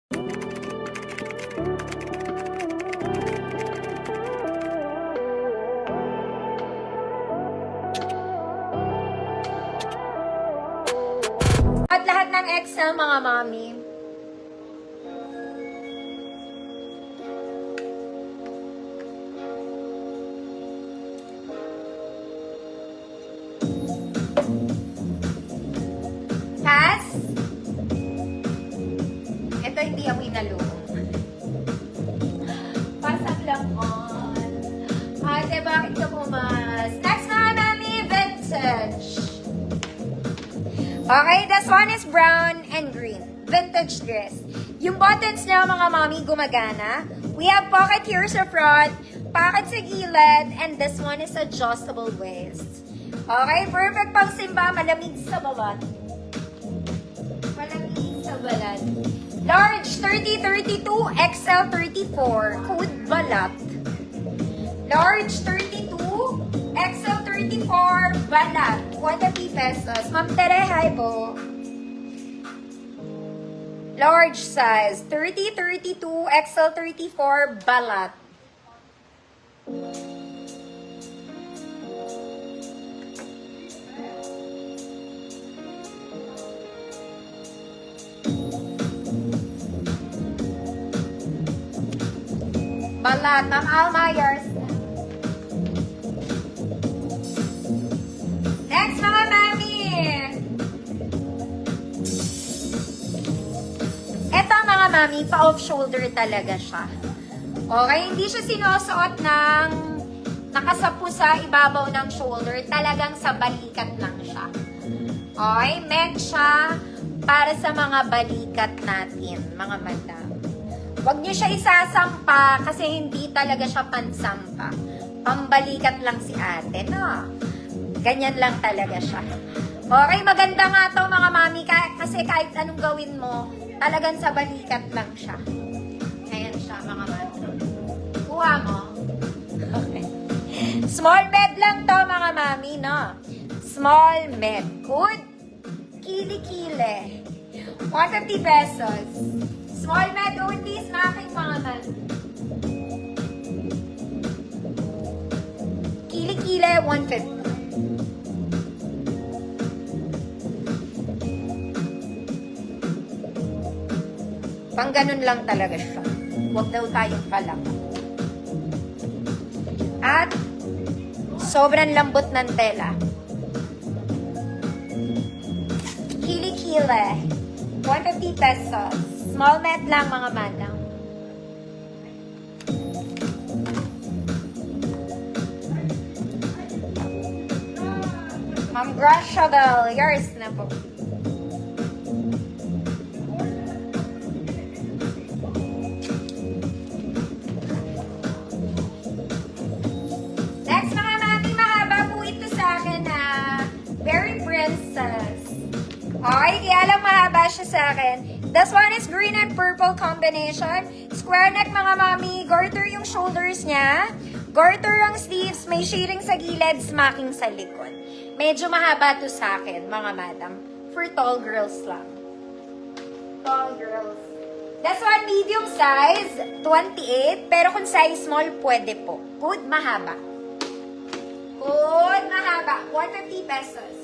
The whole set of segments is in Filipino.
At lahat ng Excel, mga mami. Pass. Ito hindi ako inalunong. Pasok lang on. Ate, bakit ka pumas? Next, mga mami, vintage. Okay, this one is brown and green. Vintage dress. Yung buttons niya, mga mami, gumagana. We have pocket here sa front, pocket sa gilid, and this one is adjustable waist. Okay, perfect pang simba, malamig sa balat. Malamig sa balat. Large, 30-32, XL 34, code balat. Large, 32, XL 34, balat, 150 pesos. Ma'am Tere, hi po. Large size, 30-32, XL 34, balat. Balat, Ma'am Alma, yours. Next, mga mami. Ito, mga mami, pa-off shoulder talaga siya. Okay, hindi siya sinusuot ng nakasapu sa ibabaw ng shoulder. Talagang sa balikat lang siya. Okay, meant siya para sa mga balikat natin, mga madam. Huwag niyo siya isasampa kasi hindi talaga siya pansampa. Pambalikat lang si ate, no? Ganyan lang talaga siya. Okay, maganda nga to mga mami kasi kahit anong gawin mo, talagang sa balikat lang siya. Ayan siya mga mami. Kuha mo. Okay. Small med lang to mga mami, no? Small med. Good. Kili-kili. 150 pesos. Small med only snacking mga mami. Kili-kili, 150. Pang ganun lang talaga siya. Huwag daw tayong palaka. At sobrang lambot ng tela. Kili-kili. 150 pesos. Small med lang mga madam. Ma'am Grashable, yours na po. Okay, kaya lang mahaba siya sa akin. This one is green and purple combination. Square neck mga mami. Garter yung shoulders niya. Garter ang sleeves. May shading sa gilid, smacking sa likod. Medyo mahaba to sa akin, mga madam. For tall girls lang. Tall girls. This one, medium size, 28. Pero kung size small, pwede po. Good, mahaba. Good, mahaba. 150 pesos.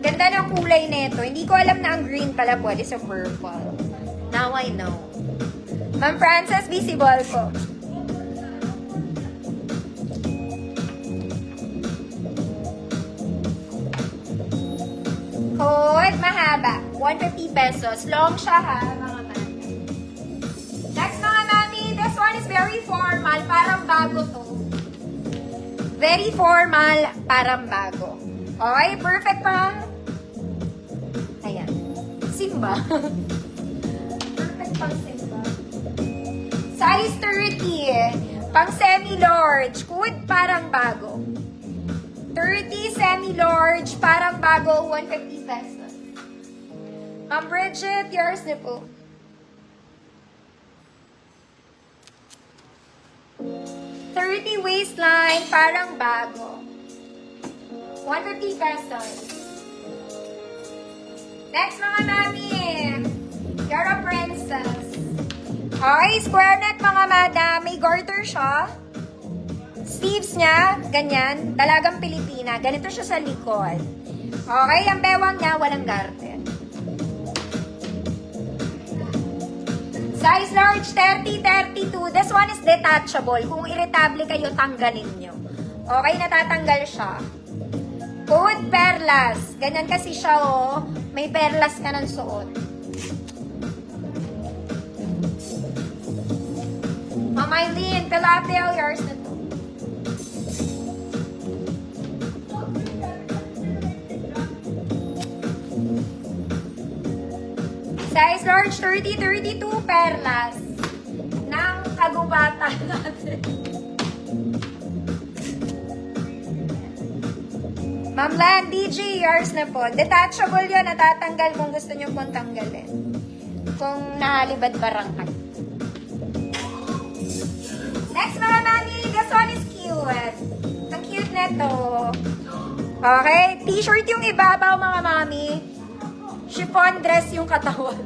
Ganda ng kulay nito. Hindi ko alam na ang green pala pwede sa purple. Now I know. Ma'am Frances, visible ko. Good, mahaba. 150 pesos. Long siya ha, mga mami. Next mga mami, this one is very formal. Parang bago to. Very formal, parang bago. Okay, perfect pang ayan. Simba. Perfect pang simba. Size 30. Pang semi-large. Good, parang bago. 30 semi-large, parang bago, 150 pesos. Ma'am Bridget, yours na po. 30 waistline, parang bago. 150 pesos. Next mga mami. Okay, square neck mga madam. May garter siya. Sleeves niya, ganyan. Dalagang Pilipina. Ganito siya sa likod. Okay, ang bewang niya, walang garter. Size large, 30-32. This one is detachable. Kung irritable kayo, tanggalin nyo. Okay, natatanggal siya. Code perlas. Ganyan kasi siya, oh. May perlas ka ng suot. Mamaylin, tilapia, yours na to. Size large, 30-32 perlas ng kagubatan natin. Ma'am Lan, DJ, yours na po. Detachable yun, natatanggal kung gusto nyo pong tanggalin. Kung nahalibad barangay. Next mga mami, this one is cute. Ang cute neto. Okay, t-shirt yung ibabaw mga mami. Chiffon dress yung katawan.